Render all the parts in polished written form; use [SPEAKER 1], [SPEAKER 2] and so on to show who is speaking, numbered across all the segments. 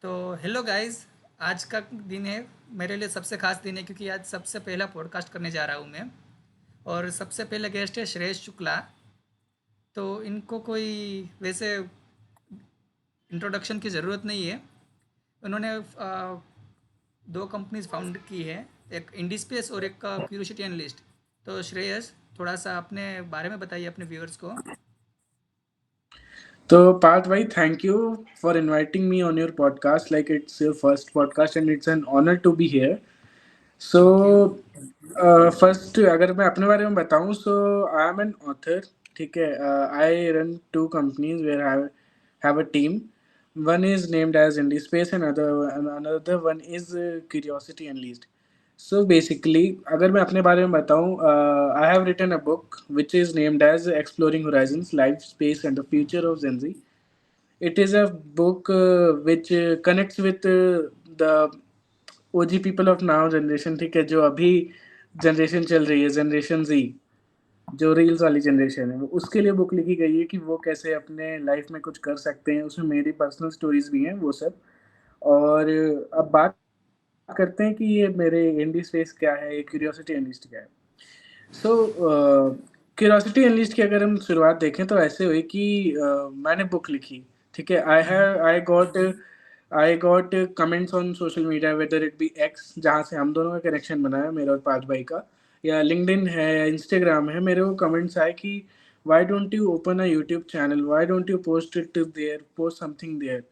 [SPEAKER 1] तो hello guys. आज का दिन है, मेरे लिए सबसे खास दिन है क्योंकि आज सबसे पहला पॉडकास्ट करने जा रहा हूँ मैं। और सबसे पहले गेस्ट है श्रेयस शुक्ला। तो इनको कोई वैसे इंट्रोडक्शन की ज़रूरत नहीं है। उन्होंने दो कंपनीज फाउंड की है, एक इंडी स्पेस और एक क्यूरियोसिटी एनालिस्ट। तो श्रेयस, थोड़ा सा अपने बारे में बताइए अपने व्यूअर्स को।
[SPEAKER 2] So, Parth bhai, thank you for inviting me on your podcast. Like it's your first podcast, and it's an honor to be here.
[SPEAKER 1] Thank you.
[SPEAKER 2] So, first, अगर मैं अपने बारे में बताऊं, so I am an author. ठीक है, I run two companies where I have a team. One is named as Indie Space, and another one is Curiosity Unleashed. So basically, अगर मैं अपने बारे में बताऊं, I have written a book which is named as Exploring Horizons: Life, Space, and the Future of Gen Z. It is a book which connects with the OG people of now generation. ठीक है, जो अभी generation चल रही है, generation जी, जो reels वाली generation है, उसके लिए बुक लिखी गई है कि वो कैसे अपने लाइफ में कुछ कर सकते हैं। उसमें मेरी पर्सनल स्टोरीज भी हैं वो सब। और अब बात करते हैं कि ये मेरे इंडी स्पेस क्या है, ये क्यूरियोसिटी एनलिस्ट क्या है। सो क्यूरियोसिटी एनलिस्ट की अगर हम शुरुआत देखें तो ऐसे हुई कि मैंने बुक लिखी। ठीक है, I got comments on social media, weather it B x जहाँ से हम दोनों का कनेक्शन बना है, मेरा और पाज भाई का, या लिंक्डइन है या इंस्टाग्राम है। मेरे को कमेंट्स आए कि why don't you open a YouTube channel, why don't you post it there, post something there.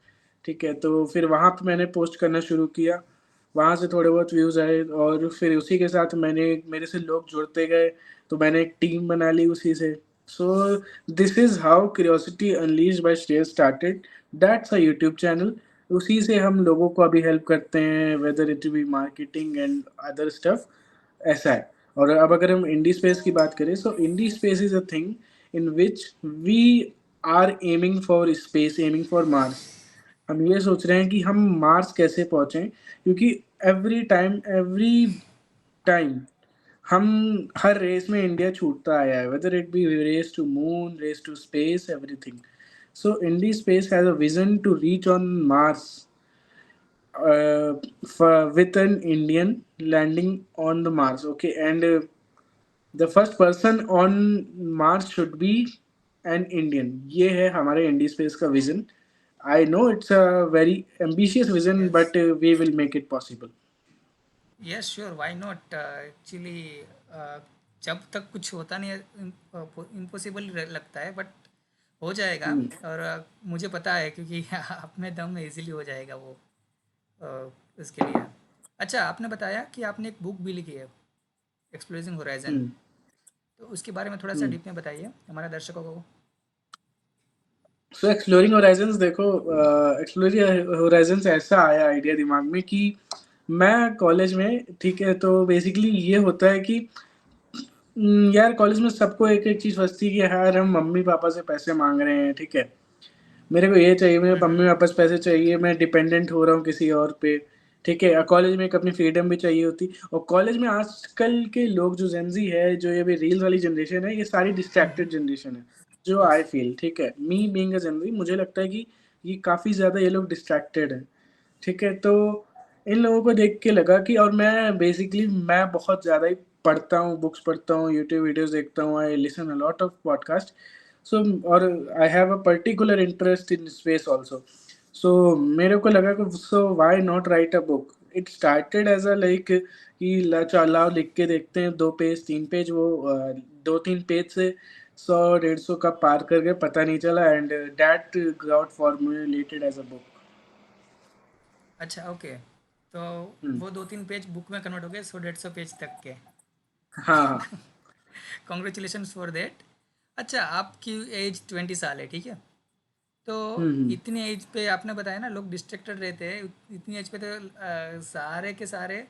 [SPEAKER 2] ठीक है, तो फिर वहाँ पे मैंने पोस्ट करना शुरू किया। वहाँ से थोड़े बहुत व्यूज़ आए और फिर उसी के साथ मेरे से लोग जुड़ते गए, तो मैंने एक टीम बना ली उसी से। So this is how curiosity unleashed by Shreyas started. That's a YouTube channel. उसी से हम लोगों को अभी हेल्प करते हैं, whether it be marketing and other stuff. ऐसा है। और अब अगर हम इंडी स्पेस की बात करें, so indie space is a thing in which we are aiming for space, aiming for Mars. हम ये सोच रहे हैं कि हम मार्स कैसे पहुंचें, क्योंकि एवरी टाइम हम हर रेस में इंडिया छूटता आया है, whether it be race to moon, race to space, everything. So indie space has a vision to reach on Mars with an Indian landing on the Mars. Okay, and the first person on Mars should be an Indian. ये है हमारे इंडी space का vision. I know it's a very ambitious vision,
[SPEAKER 1] yes,
[SPEAKER 2] but we will make it possible.
[SPEAKER 1] Yes, sure, why not. Actually जब तक कुछ होता नहीं है इम्पॉसिबल लगता है, बट हो जाएगा।
[SPEAKER 2] Hmm.
[SPEAKER 1] और मुझे पता है क्योंकि आप में दम में इजीली हो जाएगा वो। उसके लिए अच्छा, आपने बताया कि आपने एक बुक भी लिखी है, एक्सप्लोरिंग होराइजन।
[SPEAKER 2] Hmm.
[SPEAKER 1] तो उसके बारे में थोड़ा सा
[SPEAKER 2] Hmm.
[SPEAKER 1] डीप में बताइए हमारे दर्शकों को।
[SPEAKER 2] सो एक्सप्लोरिंग होराइजन्स, देखो, एक्सप्लोरिंग होराइजन्स ऐसा आया आइडिया दिमाग में कि मैं कॉलेज में, ठीक है, तो बेसिकली ये होता है कि यार कॉलेज में सबको एक एक चीज़ फंसती है कि यार हम मम्मी पापा से पैसे मांग रहे हैं। ठीक है, मेरे को ये चाहिए, मेरे मम्मी पापा से पैसे चाहिए, मैं डिपेंडेंट हो रहा हूँ किसी और पे। ठीक है, कॉलेज में एक अपनी फ्रीडम भी चाहिए होती। और कॉलेज में आजकल के लोग जो जेंजी है, जो ये भी रील्स वाली जनरेशन है, ये सारी डिस्ट्रैक्टेड जनरेशन है, जो
[SPEAKER 1] यस।
[SPEAKER 2] I feel. ठीक है, मी बीइंग अ जेंजी, मुझे लगता है कि ये काफ़ी ज़्यादा ये लोग डिस्ट्रैक्टेड हैं। ठीक है, तो इन लोगों को देख के लगा कि, और मैं बेसिकली मैं बहुत ज़्यादा ही पढ़ता हूँ, बुक्स पढ़ता हूँ, यूट्यूब वीडियोस देखता हूँ, I listen a lot of podcast. So और I have a particular interest in space also. So मेरे को लगा कि so why not write a book. It started as a like कि चलाओ लिख के देखते हैं, 2 पेज 3 पेज, वो 2-3 पेज से 100-150 का पार कर गए, पता नहीं चला, and that got formulated as a book.
[SPEAKER 1] अच्छा, ओके। तो वो 2-3 पेज बुक में कन्वर्ट हो गए 100-150 पेज तक के।
[SPEAKER 2] हाँ हाँ।
[SPEAKER 1] Congratulations for that. अच्छा, आपकी एज 20 साल है, ठीक है। तो
[SPEAKER 2] हम्म।
[SPEAKER 1] इतनी एज पे आपने बताया ना लोग डिस्ट्रैक्टेड रहते हैं, इतनी एज पे तो सारे के सारे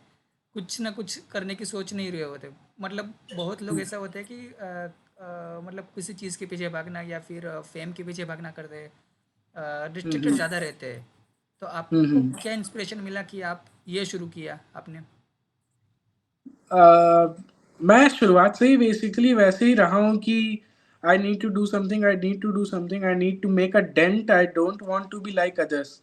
[SPEAKER 1] कुछ ना कुछ करने की सोच नहीं रहे होते। मतलब बहुत लोग ऐसा होते हैं कि मतलब किसी चीज़ के पीछे भागना या फिर फेम के पीछे भागना करते हैं, डिस्ट्रैक्टेड
[SPEAKER 2] हम्म।
[SPEAKER 1] ज़्यादा रहते हैं। तो आपको
[SPEAKER 2] हम्म।
[SPEAKER 1] क्या इंस्पिरेशन मिला कि आप ये शुरू किया आपने?
[SPEAKER 2] मैं शुरुआत से ही बेसिकली वैसे ही रहा हूँ कि I need to do something, I need to do something, I need to make a dent, I don't want to be like others.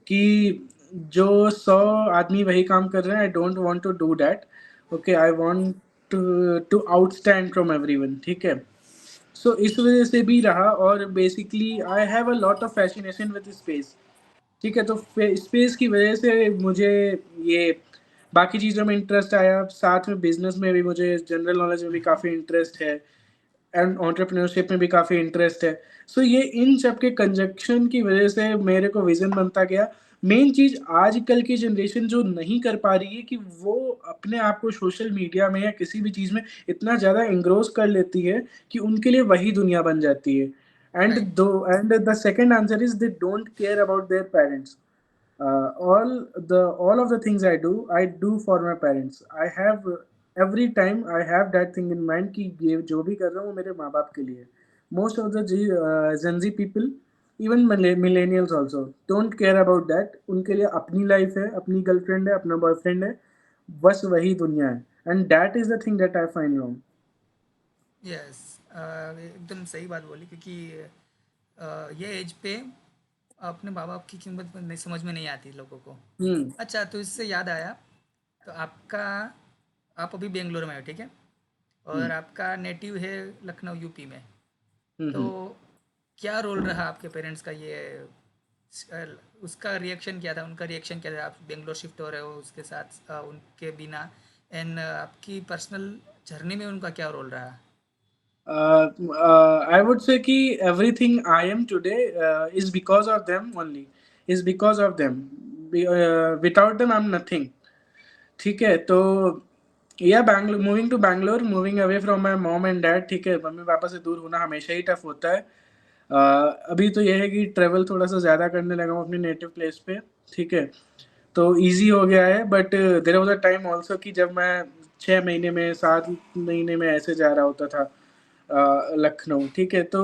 [SPEAKER 2] कि जो 100 आदमी वही काम कर रहे हैं, I don't want to do that. Okay, I want to to outstand from everyone, ठीक है। सो इस वजह से भी रहा, और basically I have a lot of fascination with space, ठीक है। तो स्पेस की वजह से मुझे ये बाकी चीज़ों में इंटरेस्ट आया, साथ में बिजनेस में भी मुझे जनरल नॉलेज में भी काफ़ी इंटरेस्ट है, एंड एंटरप्रेन्योरशिप में भी काफ़ी इंटरेस्ट है। सो ये इन सब के कंजक्शन की वजह से मेरे को विज़न बनता गया। मेन चीज़ आजकल की जनरेशन जो नहीं कर पा रही है कि वो अपने आप को सोशल मीडिया में या किसी भी चीज़ में इतना ज़्यादा एंग्रोस कर लेती है कि उनके लिए वही दुनिया बन जाती है।
[SPEAKER 1] Right.
[SPEAKER 2] And the second answer is they don't care about their parents. All of the things I do for my parents. I have every time I have that thing in mind कि ये जो भी कर रहा हूँ वो मेरे माँ बाप के लिए। Most of the Gen Z people, even millennials also don't care about that. उनके लिए अपनी लाइफ है, अपनी गर्लफ्रेंड है, अपना बॉयफ्रेंड है, बस वही दुनिया है। And that is the thing that I find wrong.
[SPEAKER 1] Yes, एकदम सही बात बोली, क्योंकि ये एज पे अपने माँ बाप की कीमत नहीं, समझ में नहीं आती लोगों को।
[SPEAKER 2] Hmm.
[SPEAKER 1] अच्छा, तो इससे याद आया, तो आपका, आप अभी बेंगलोर में हो, ठीक है,
[SPEAKER 2] Hmm.
[SPEAKER 1] और आपका नेटिव है लखनऊ यूपी में। तो
[SPEAKER 2] Hmm.
[SPEAKER 1] क्या रोल रहा आपके पेरेंट्स का ये, अ, उसका रिएक्शन क्या था, उनका रिएक्शन क्या था, आप बेंगलोर शिफ्ट हो रहे हो उसके साथ, उनके बिना, एंड आपकी पर्सनल जर्नी में उनका क्या रोल रहा?
[SPEAKER 2] I would say कि everything I am today is because of them only. Is because of them. Without them, I'm nothing. ठीक है, तो या Bangalore, moving to Bangalore, moving away from my mom and dad, ठीक है। मम्मी पापा से दूर होना हमेशा ही टफ होता है। अभी तो यह है कि ट्रेवल थोड़ा सा ज़्यादा करने लगा हूँ अपने नेटिव प्लेस पे, ठीक है। तो इजी हो गया है, but there was a time also कि जब मैं 6 महीने में, 7 महीने में ऐसे जा रहा होता था लखनऊ, ठीक है। तो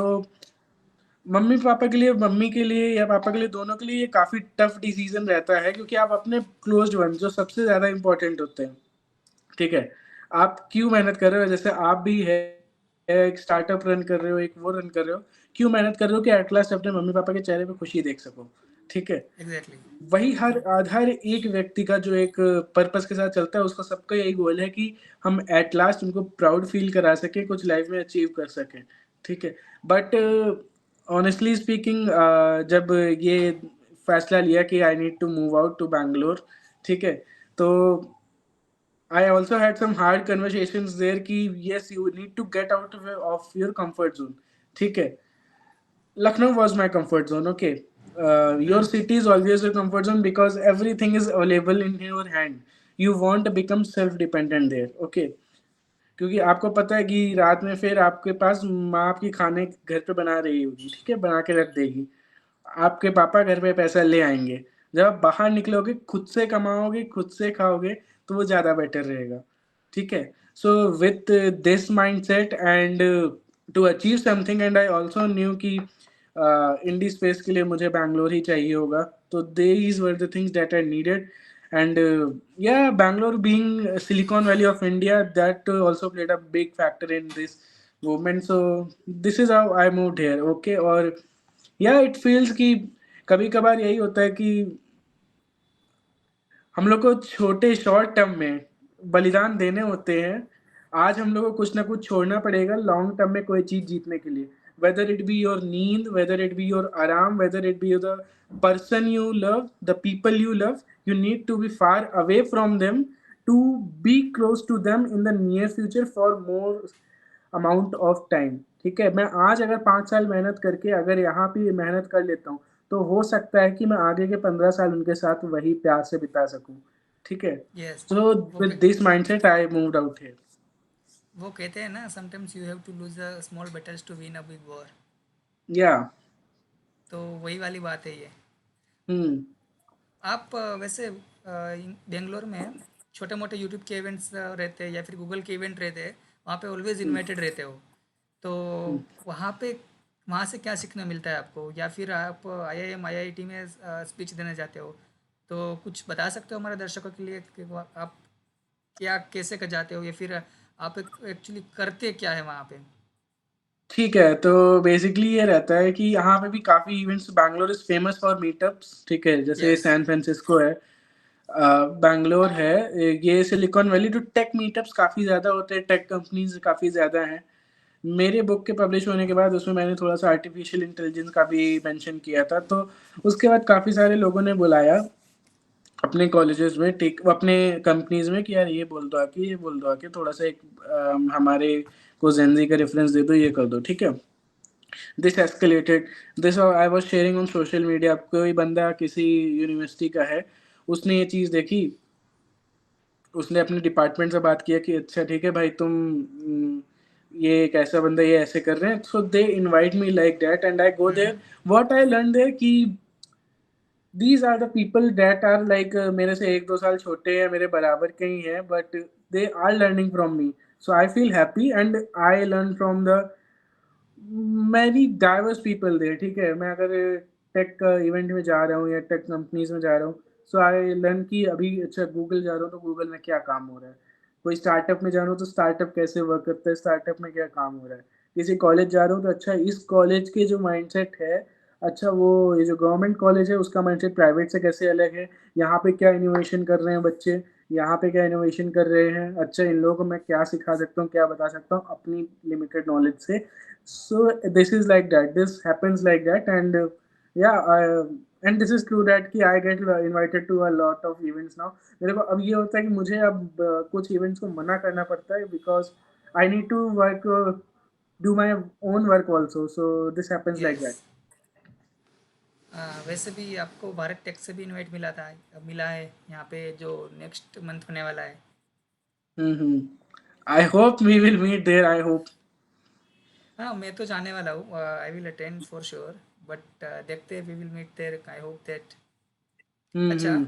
[SPEAKER 2] मम्मी पापा के लिए, मम्मी के लिए या पापा के लिए, दोनों के लिए ये काफ़ी टफ डिसीजन रहता है, क्योंकि आप अपने क्लोज्ड वन जो सबसे ज़्यादा इंपॉर्टेंट होते हैं, ठीक है, आप क्यों मेहनत कर रहे हो? जैसे आप भी है, एक स्टार्टअप रन कर रहे हो, एक वो रन कर रहे हो, क्यों मेहनत कर रहे हो? कि एट लास्ट अपने मम्मी पापा के चेहरे पे खुशी देख सको, ठीक है।
[SPEAKER 1] एग्जैक्टली।
[SPEAKER 2] वही हर एक व्यक्ति का जो एक पर्पस के साथ चलता है, उसका सबका यही गोल है कि हम एट लास्ट उनको प्राउड फील करा सकें, कुछ लाइफ में अचीव कर सकें, ठीक है। बट ऑनेस्टली स्पीकिंग, जब ये फैसला लिया कि I need to move out to Bangalore, ठीक है, तो I also had some hard conversations there कि yes, you need to get out of your comfort zone, ठीक है। Lucknow was my comfort zone, okay. Your
[SPEAKER 1] hmm.
[SPEAKER 2] city is always your comfort zone because everything is available in your hand. You want to become self-dependent there, okay. क्योंकि आपको पता है कि रात में फिर आपके पास माँ आपकी खाने घर पे बना रही होगी, ठीक है, बना के रख देगी। आपके पापा घर पे पैसा ले आएँगे। जब आप बाहर निकलोगे, खुद से कमाओगे, खुद से खाओगे, तो वो ज़्यादा बेटर रहेगा, ठीक है? So with this mindset and to achieve something, and I also knew कि इंडी स्पेस के लिए मुझे बैंगलोर ही चाहिए होगा। तो these were the things that I needed, and yeah, Bangalore being Silicon Valley of India, that also played a big factor in this movement. So this is how I moved here, okay? और या it feels कि कभी-कभार यही होता है कि हम लोग को छोटे शॉर्ट टर्म में बलिदान देने होते हैं। आज हम लोग को कुछ ना कुछ छोड़ना पड़ेगा लॉन्ग टर्म में कोई चीज़ जीतने के लिए। वेदर इट बी योर नींद, वेदर इट बी योर आराम, whether it be the person you love, the people you love, you need to be far away from them to be close to them in the near future for more amount of time, ठीक है। मैं आज अगर 5 साल मेहनत करके अगर यहाँ पे मेहनत कर लेता हूँ, तो हो सकता है कि मैं आगे के 15 साल उनके साथ वही प्यार से बिता सकूँ, ठीक है।
[SPEAKER 1] यस।
[SPEAKER 2] सो
[SPEAKER 1] वो
[SPEAKER 2] with this mindset I moved out here.
[SPEAKER 1] वो कहते हैं ना, sometimes you have to lose a small battles to win a big war.
[SPEAKER 2] Yeah.
[SPEAKER 1] तो वही वाली बात है ये।
[SPEAKER 2] हुँ।
[SPEAKER 1] आप वैसे बेंगलोर में छोटे मोटे यूट्यूब के इवेंट्स रहते हैं या फिर गूगल के इवेंट रहते हैं, वहाँ पे ऑलवेज
[SPEAKER 2] हुँ,
[SPEAKER 1] इनवाइटेड रहते हो। तो
[SPEAKER 2] हुँ।
[SPEAKER 1] वहाँ पे, वहाँ से क्या सीखने मिलता है आपको, या फिर आप आईआईएम आईआईटी में स्पीच देने जाते हो, तो कुछ बता सकते हो हमारे दर्शकों के लिए कि आप क्या कैसे कर जाते हो, या फिर आप एक्चुअली करते क्या है वहाँ पे?
[SPEAKER 2] ठीक है, तो बेसिकली ये रहता है कि यहाँ पे भी काफ़ी events, Bangalore is famous for meetups, ठीक है? जैसे
[SPEAKER 1] यस।
[SPEAKER 2] सैन फ्रांसिस्को है, बैंगलोर है, ये सिलिकॉन वैली, तो टेक मीटअप्स काफ़ी ज़्यादा होते हैं, टेक कंपनीज़ काफ़ी ज़्यादा हैं। मेरे बुक के पब्लिश होने के बाद उसमें मैंने थोड़ा-सा आर्टिफ़िशियल इंटेलिजेंस का भी मेंशन किया था, तो उसके बाद काफ़ी सारे लोगों ने बुलाया अपने कॉलेजेस में, टेक अपने कंपनीज़ में कि यार ये बोल दो आके, ये बोल दो आके, थोड़ा-सा एक हमारे को ज़ेनज़ी का रेफ़रेंस दे दो, ये कर दो, ठीक है? This escalated, this I was sharing on social media, कोई बंदा किसी यूनिवर्सिटी का है, उसने ये चीज़ देखी, उसने अपने डिपार्टमेंट से बात किया कि अच्छा ठीक है भाई, तुम ये एक ऐसा बंदा ये ऐसे कर रहे हैं, so they invite me like that and I go
[SPEAKER 1] hmm,
[SPEAKER 2] there.
[SPEAKER 1] Hmm.
[SPEAKER 2] What I learn there कि these are the people that are like मेरे से 1-2 साल छोटे हैं, मेरे बराबर के ही हैं, but they are learning from me. So I feel happy and I learn from the many diverse people there, ठीक है? मैं अगर टेक इवेंट में जा रहा हूँ या टेक कंपनीज़ में जा रहा हूँ, सो आई लर्न कि अभी अच्छा गूगल जा रहा हूँ, तो गूगल में क्या काम हो रहा है? कोई स्टार्टअप में जा रहा हूँ, तो स्टार्टअप कैसे वर्क करता है, स्टार्टअप में क्या काम हो रहा है? किसी कॉलेज जा रहा हूँ, तो अच्छा इस कॉलेज के जो माइंडसेट है, अच्छा वो ये जो गवर्नमेंट कॉलेज है, उसका माइंडसेट प्राइवेट से कैसे अलग है? यहाँ पे क्या इनोवेशन कर रहे हैं बच्चे? यहाँ पे क्या इनोवेशन कर रहे हैं? अच्छा इन लोगों को मैं क्या सिखा सकता हूँ, क्या बता सकता हूँ अपनी लिमिटेड नॉलेज से? So this is like that. This happens like that, and yeah, and this is true that कि I get invited to a lot of events now. मेरे को अब ये होता है कि मुझे अब कुछ events को मना करना पड़ता है because I need to work, do my own work also. So this happens like that.
[SPEAKER 1] Yes. वैसे भी आपको भारत टेक से भी इनवाइट मिला है यहाँ पे जो नेक्स्ट मंथ होने वाला है।
[SPEAKER 2] Mm-hmm. I hope we will meet there. I hope.
[SPEAKER 1] हाँ, मैं तो जाने वाला हूँ, I will attend for sure, but देखते हैं, we will meet there, I hope that. अच्छा,
[SPEAKER 2] Mm-hmm.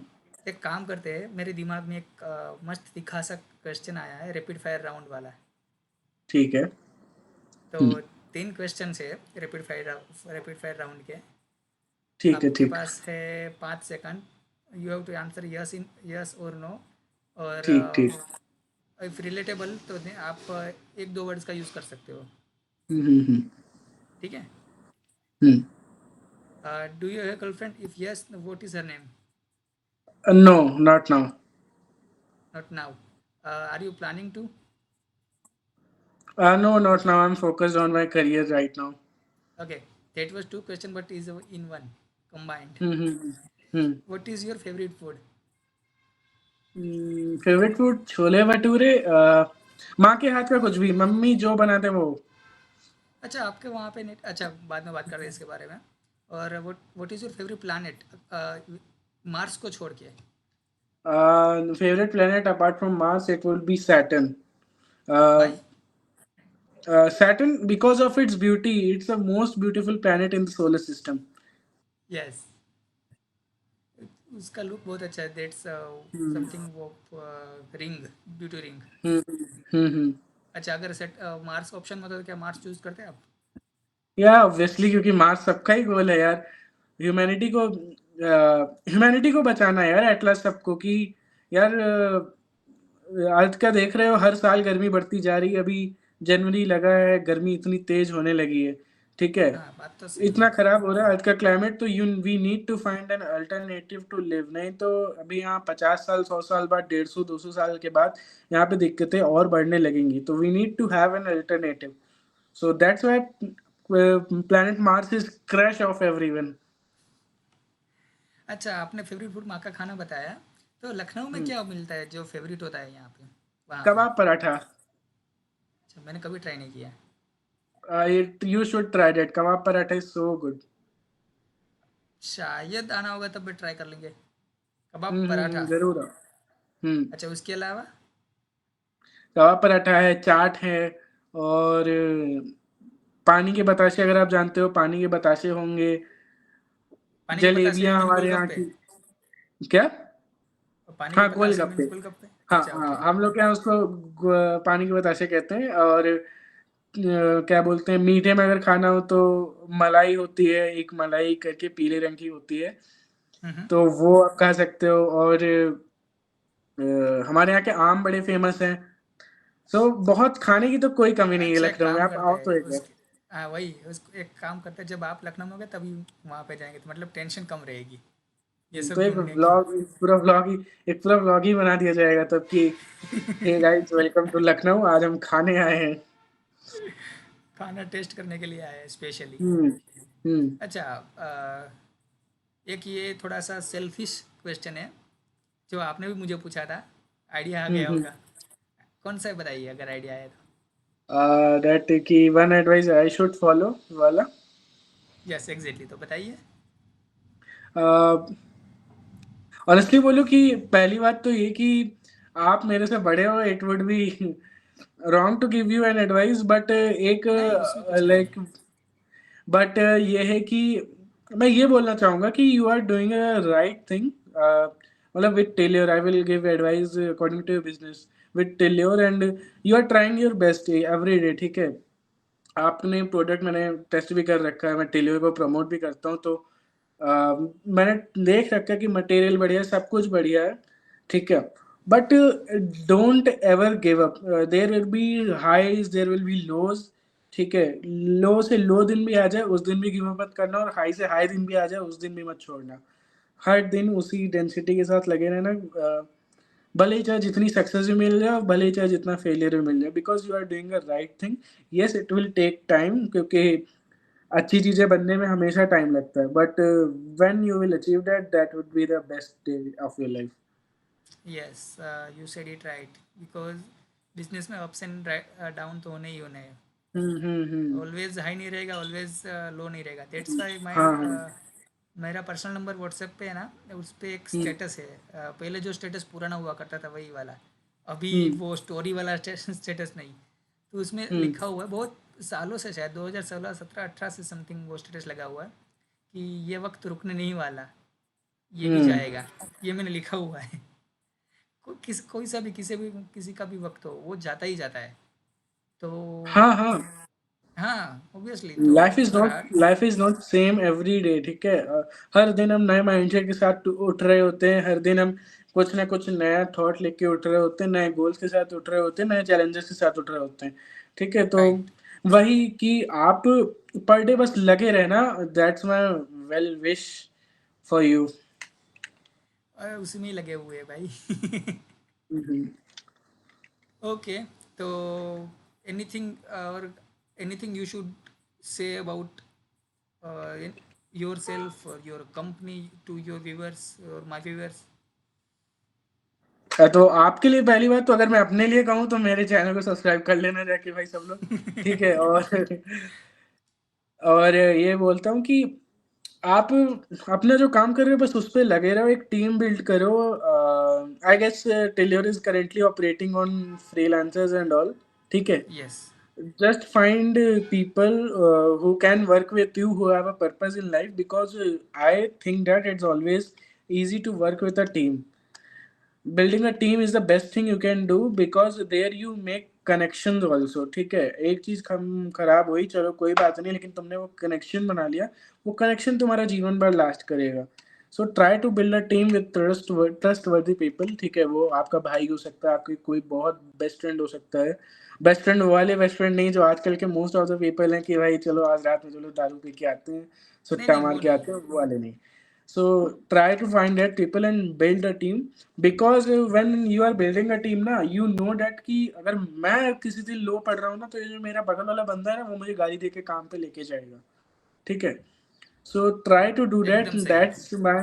[SPEAKER 1] एक काम करते हैं, मेरे दिमाग में एक मस्त तीखा सा क्वेश्चन आया है, रैपिड फायर राउंड वाला।
[SPEAKER 2] ठीक है.
[SPEAKER 1] तो
[SPEAKER 2] हम्म.
[SPEAKER 1] 3 क्वेश्चंस है रैपिड फायर राउंड के।
[SPEAKER 2] ठीक है.
[SPEAKER 1] आपके
[SPEAKER 2] ठीक.
[SPEAKER 1] पास है 5 second, you have to answer yes और नो। और
[SPEAKER 2] ठीक. ठीक.
[SPEAKER 1] इफ़ रिलेटेबल तो आप 1-2 वर्ड्स का यूज़ कर सकते हो।
[SPEAKER 2] हम्म.
[SPEAKER 1] ठीक है?
[SPEAKER 2] Hmm.
[SPEAKER 1] Do you have girlfriend? If yes, what is her name?
[SPEAKER 2] No, not now.
[SPEAKER 1] Not now. Are you planning to?
[SPEAKER 2] No, not now. I'm focused on my career right now.
[SPEAKER 1] Okay, that was 2 question but is in one combined.
[SPEAKER 2] Hmm. Hmm.
[SPEAKER 1] What is your favourite food?
[SPEAKER 2] Favourite food chole bhature, माँ के हाथ का कुछ भी, mummy जो बनाते वो।
[SPEAKER 1] अच्छा, आपके वहाँ पे नेट, अच्छा बाद में बात कर रहे हैं इसके बारे में। और what is your favourite planet Mars को छोड़ के?
[SPEAKER 2] Favourite planet apart from Mars, it would be Saturn. uh,
[SPEAKER 1] bye.
[SPEAKER 2] Saturn because of its beauty. It's the most beautiful planet in the solar system.
[SPEAKER 1] Yes, उसका look बहुत अच्छा है, that's
[SPEAKER 2] hmm.
[SPEAKER 1] Something वो ring, beauty ring.
[SPEAKER 2] हम्म. हम्म.
[SPEAKER 1] अच्छा, अगर set Mars option में होता तो क्या मार्स चूज करते हैं आप?
[SPEAKER 2] या ऑब्वियसली, क्योंकि मार्स सबका ही गोल है यार, ह्यूमैनिटी को ह्यूमैनिटी को बचाना है यार, एटलस सबको कि यार अर्थ का देख रहे हो, हर साल गर्मी बढ़ती जा रही है, अभी जनवरी लगा है, गर्मी इतनी तेज होने लगी है, ठीक है?
[SPEAKER 1] हाँ, बात तो सही
[SPEAKER 2] इतना
[SPEAKER 1] है।
[SPEAKER 2] खराब हो रहा है अर्थ का क्लाइमेट, तो you we need to find an alternative to live, नहीं तो अभी यहाँ 50 साल 100 साल बाद, 150 200 साल के बाद यहाँ पे दिक्कतें और बढ़ने लगेंगी, तो we need to have an alternative, so that's why planet Mars is crush of everyone.
[SPEAKER 1] अच्छा, आपने फेवरेट फूड माँ का खाना बताया, तो लखनऊ में
[SPEAKER 2] Hmm.
[SPEAKER 1] क्या मिलता है जो फेवरेट होता है यहाँ पे, वहाँ पे?
[SPEAKER 2] Kebab paratha.
[SPEAKER 1] अच्छा, मैंने कभी ट्राई नहीं किया।
[SPEAKER 2] You should try that. Kebab paratha is so good.
[SPEAKER 1] शायद आना होगा तब भी ट्राई कर लेंगे। कबाब पराठा।
[SPEAKER 2] जरूर. हम्म.
[SPEAKER 1] अच्छा, उसके अलावा?
[SPEAKER 2] कबाब पराठा है, चाट है, और पानी के बताशे, अगर आप जानते हो, पानी के बताशे होंगे,
[SPEAKER 1] पानी के बतासे
[SPEAKER 2] जलेबियां
[SPEAKER 1] मीन्स
[SPEAKER 2] हमारे यहाँ
[SPEAKER 1] गोलगप्पे?
[SPEAKER 2] की। क्या?
[SPEAKER 1] और पानी के
[SPEAKER 2] हाँ,
[SPEAKER 1] बतासे
[SPEAKER 2] गोलगप्पे।
[SPEAKER 1] मीन्स गोलगप्पे?
[SPEAKER 2] हाँ,
[SPEAKER 1] अच्छा,
[SPEAKER 2] हाँ,
[SPEAKER 1] ओके।
[SPEAKER 2] हम लोग के यहाँ उसको पानी के बताशे कहते हैं, और क्या बोलते हैं, मीठे में अगर खाना हो तो मलाई होती है, एक मलाई करके पीले रंग की होती है,
[SPEAKER 1] हम्म।
[SPEAKER 2] तो वो आप खा सकते हो, और हमारे यहाँ के आम बड़े फेमस हैं, सो बहुत खाने की तो कोई कमी नहीं है
[SPEAKER 1] अच्छा, एक
[SPEAKER 2] लखनऊ में,
[SPEAKER 1] काम
[SPEAKER 2] आप
[SPEAKER 1] करते
[SPEAKER 2] आओ
[SPEAKER 1] हैं
[SPEAKER 2] तो एक
[SPEAKER 1] उस
[SPEAKER 2] बार।
[SPEAKER 1] हाँ वही, उसको एक काम करते हैं, जब आप लखनऊ में हो गए तभी वहाँ पे जाएंगे, तो मतलब टेंशन कम रहेगी ये
[SPEAKER 2] तो
[SPEAKER 1] सब
[SPEAKER 2] एक
[SPEAKER 1] ढूंढने की।
[SPEAKER 2] व्लॉग, एक पूरा व्लॉग ही बना दिया जाएगा तब कि hey guys welcome to Lucknow, आज हम खाने आए हैं।
[SPEAKER 1] खाना टेस्ट करने के लिए आए हैं स्पेशली।
[SPEAKER 2] हम्म। हम्म।
[SPEAKER 1] अच्छा, एक ये थोड़ा सा सेल्फिश क्वेश्चन है, जो आपने भी मुझे पूछा था, आइडिया आ गया
[SPEAKER 2] हम्म।
[SPEAKER 1] होगा। कौन सा है बताइए अगर आइडिया आया तो।
[SPEAKER 2] दैट कि one advice I should follow वाला।
[SPEAKER 1] यस एग्जैक्टली, तो बताइए।
[SPEAKER 2] ऑनेस्टली बोलूं कि पहली बात तो ये कि आप मेरे से बड़े हो, it would be wrong to give you an advice, but एक
[SPEAKER 1] नहीं उसमें कुछ नहीं है।
[SPEAKER 2] लाइक बट ये है कि मैं ये बोलना चाहूंगा कि you are doing a right thing, मतलब with Telyour I will give advice according to your business with Telyour, and you are trying your best every day, ठीक है। आपने प्रोडक्ट मैंने टेस्ट भी कर रखा है, मैं टेल्योर को प्रमोट भी करता हूँ, तो मैंने देख रखा है कि मटेरियल बढ़िया है, सब कुछ बढ़िया है, ठीक है। But don't ever give up, there will be highs, there will be lows, ठीक है। लो से लो दिन भी आ जाए उस दिन भी गिव अप मत करना, और हाई से हाई दिन भी आ जाए उस दिन भी मत छोड़ना। हर दिन उसी डेंसिटी के साथ लगे रहना, भले ही चाहे जितनी सक्सेस भी मिल जाए और भले ही चाहे जितना फेलियर भी मिल जाए, because you are doing a right thing. Yes it will take time, क्योंकि अच्छी चीजें बनने में हमेशा टाइम लगता है, but when you will achieve that, that would be the best day of your life.
[SPEAKER 1] Yes, you said it right, because business में ups and down तो होने ही होने हैं।
[SPEAKER 2] हम्म।
[SPEAKER 1] ऑलवेज हाई नहीं रहेगा, ऑलवेज लो नहीं रहेगा। दैट्स वाई माई,
[SPEAKER 2] हाँ हाँ।
[SPEAKER 1] मेरा पर्सनल नंबर व्हाट्सएप पे है ना, उस पे एक
[SPEAKER 2] हम्म।
[SPEAKER 1] स्टेटस है। पहले जो स्टेटस पुराना हुआ करता था वही वाला, अभी
[SPEAKER 2] हम्म।
[SPEAKER 1] वो स्टोरी वाला स्टेटस नहीं। तो उसमें
[SPEAKER 2] हम्म।
[SPEAKER 1] लिखा हुआ है, बहुत सालों से, शायद 2016 17 18 से समथिंग वो स्टेटस लगा हुआ है, कि ये वक्त रुकने नहीं वाला, ये भी
[SPEAKER 2] हम्म।
[SPEAKER 1] जाएगा। ये मैंने लिखा हुआ है। कोई सा भी किसी का भी वक्त हो, वो जाता ही जाता है। तो
[SPEAKER 2] हाँ हाँ।
[SPEAKER 1] हाँ ऑब्वियसली, तो
[SPEAKER 2] life is not same every day, ठीक है। हर दिन हम नए माइंडसेट के साथ उठ रहे होते हैं, हर दिन हम कुछ ना कुछ नया थॉट लेके उठ रहे होते हैं, नए गोल्स के साथ उठ रहे होते हैं, नए चैलेंजेस के साथ उठ रहे होते हैं, ठीक है। तो
[SPEAKER 1] राइट,
[SPEAKER 2] वही कि आप पर डे बस लगे रहना, that's my well wish for you.
[SPEAKER 1] उसी में ही लगे हुए हैं भाई।
[SPEAKER 2] हम्म।
[SPEAKER 1] ओके, तो एनीथिंग और anything you should say about yourself और your company to your viewers और माई व्यूअर्स।
[SPEAKER 2] तो आपके लिए पहली बात तो, अगर मैं अपने लिए कहूँ तो मेरे चैनल को सब्सक्राइब कर लेना जाके भाई सब लोग, ठीक है। और ये बोलता हूँ कि आप अपना जो काम कर रहे हो बस उस पे लगे रहो, एक टीम बिल्ड करो। I guess Telyour is currently operating on freelancers and all, ठीक है।
[SPEAKER 1] Yes,
[SPEAKER 2] Just find people who can work with you, who have a purpose in life, because I think that it's always easy to work with a team. Building a team is the best thing you can do, because there you make connections also, ठीक है। एक चीज खराब हुई चलो कोई बात नहीं, लेकिन तुमने वो कनेक्शन बना लिया, वो कनेक्शन तुम्हारा जीवन भर लास्ट करेगा। So try to build a team with trustworthy people, ठीक है। वो आपका भाई हो सकता है, आपकी कोई बहुत बेस्ट फ्रेंड हो सकता है। बेस्ट फ्रेंड वाले बेस्ट फ्रेंड नहीं जो आजकल के मोस्ट ऑफ द पीपल हैं कि भाई चलो आज रात में चलो दारू पी के आते हैं,
[SPEAKER 1] नहीं
[SPEAKER 2] सुट्टा
[SPEAKER 1] नहीं
[SPEAKER 2] मार
[SPEAKER 1] वो
[SPEAKER 2] के
[SPEAKER 1] नहीं।
[SPEAKER 2] आते हैं, वो वाले नहीं। So try to find that people and build a team, because when you are building a team ना, you know that कि अगर मैं किसी दिन लो पड़ रहा हूँ ना, तो ये जो मेरा बगल वाला बंदा है ना, वो मुझे गाड़ी दे के काम पे लेके जाएगा, ठीक है। So try to do that,
[SPEAKER 1] एकदम सही।
[SPEAKER 2] that's my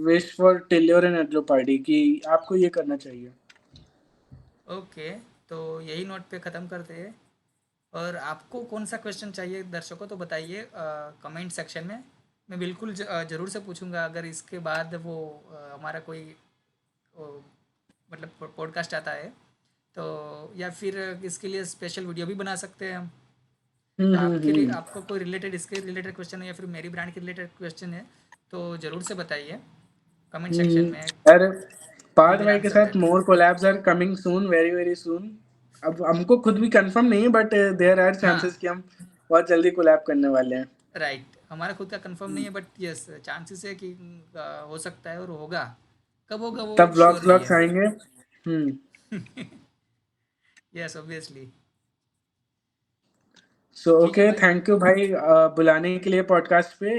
[SPEAKER 2] wish for Taylor and Adjo party कि आपको ये करना चाहिए।
[SPEAKER 1] ओके, तो यही नोट पे ख़त्म करते हैं। और आपको कौन सा क्वेश्चन चाहिए दर्शकों, तो बताइए कमेंट सेक्शन में। मैं बिल्कुल ज़रूर से पूछूंगा, अगर इसके बाद वो हमारा कोई वो, मतलब पॉडकास्ट आता है, तो या फिर इसके लिए स्पेशल वीडियो भी बना सकते हैं हम। तो
[SPEAKER 2] हम्म।
[SPEAKER 1] आपको कोई रिलेटेड, इसके रिलेटेड क्वेश्चन है या फिर मेरी ब्रांड के रिलेटेड क्वेश्चन है, तो ज़रूर से बताइए कमेंट सेक्शन
[SPEAKER 2] हम्म।
[SPEAKER 1] में।
[SPEAKER 2] अरे
[SPEAKER 1] वी
[SPEAKER 2] पार्थ
[SPEAKER 1] विल
[SPEAKER 2] भाई के
[SPEAKER 1] आंसर
[SPEAKER 2] साथ
[SPEAKER 1] that.
[SPEAKER 2] More collabs are coming soon, very very soon. अब हमको खुद भी कंफर्म नहीं है, बट देयर आर चांसेस
[SPEAKER 1] हाँ
[SPEAKER 2] कि हम बहुत जल्दी कोलैब करने वाले हैं।
[SPEAKER 1] राइट, हमारा खुद का कंफर्म नहीं है, बट यस चांसेस है कि हो सकता है और होगा। कब होगा वो
[SPEAKER 2] तब
[SPEAKER 1] श्योर
[SPEAKER 2] व्लॉग्स
[SPEAKER 1] नहीं
[SPEAKER 2] व्लॉग्स
[SPEAKER 1] है।
[SPEAKER 2] आएंगे। हम्म।
[SPEAKER 1] Yes obviously.
[SPEAKER 2] सो
[SPEAKER 1] ठीक है
[SPEAKER 2] ओके,
[SPEAKER 1] भाई।
[SPEAKER 2] थैंक यू भाई बुलाने के लिए पॉडकास्ट पे।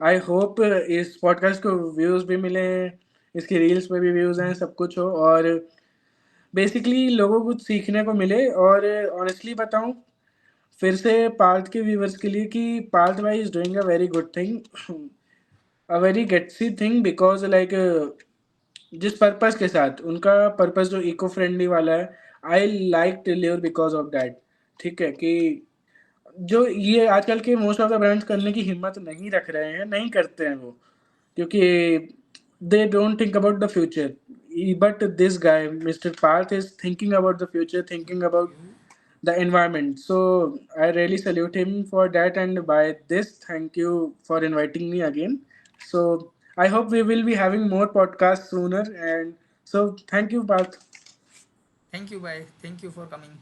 [SPEAKER 2] आई होप इस पॉडकास्ट को व्यूज भी मिले, इसकी रील्स पे भी व्यूज हैं, सब कुछ हो, और बेसिकली लोगों को कुछ सीखने को मिले। और ऑनेस्टली बताऊं फिर से पार्थ के व्यूवर्स के लिए कि पार्थ भाई is doing a very good thing, a very gutsy thing, because like जिस पर्पस के साथ उनका पर्पस जो इको फ्रेंडली वाला है, I like Telyour because of that. ठीक है कि जो ये आजकल के मोस्ट ऑफ द ब्रांड्स करने की हिम्मत नहीं रख रहे हैं, नहीं करते हैं वो, क्योंकि they don't think about the future. But this guy mister Parth is thinking about the future, thinking about the environment. So I really salute him for that, and by this, thank you for inviting me again. So I hope we will be having more podcasts sooner, and so thank you, Parth.
[SPEAKER 1] Thank you भाई, thank you for coming.